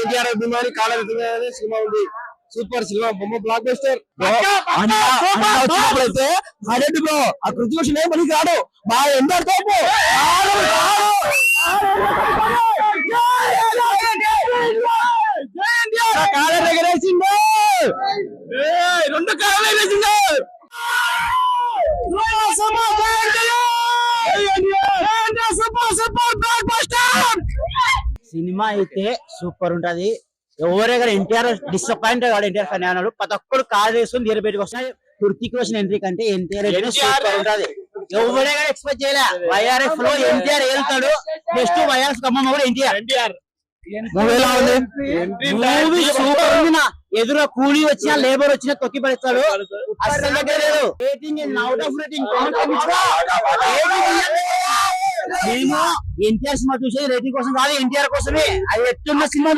ఎన్టీఆర్ అభిమాని కాలవిధంగానే సినిమా ఉంది. Super cinema, బొమ్మ బ్లాక్ బస్టర్. అయితే హైలైట్ బ్రో, ఆ కృతికోషన్ ఏం పనికి రాడు బాగా ఎందరు తోపు కాలం ఎగరేసిండు, 2 కాలం ఎగరేసిండు. సినిమా అయితే సూపర్ ఉంటది. ఎవరైనా ఎన్టీఆర్ డిసప్పాయింట్ కాదు, ఎన్టీఆర్ ఫ్యాన్ అన్నాడు. ప్రతి ఒక్కరు కాల్ చేసుకుని ధీర బయటకు వస్తున్నాయి. హృతిక్ రోషన్ ఎంట్రీ కంటే ఎన్టీఆర్ సూపర్ ఉంటది. ఎవరైనా ఎక్స్పెక్ట్ చేయలే. వైఆర్ఎఫ్ లో ఎన్టీఆర్ వెళ్తాడు, నెక్స్ట్ వైఆర్ఎఫ్ ఖమ్మం కూడా ఎన్టీఆర్. మూవీ సూపర్ ఉంది. ఎదురు కూలీ వచ్చినా లేబర్ వచ్చినా తొక్కి పడేస్తాడు. అసలు దగ్గర లేదు. Rating out of rating. మేము ఎన్టీఆర్ సినిమా చూసేది రేటింగ్ కోసం కాదు, ఎన్టీఆర్ కోసమే. అది ఎట్టున్న సినిమా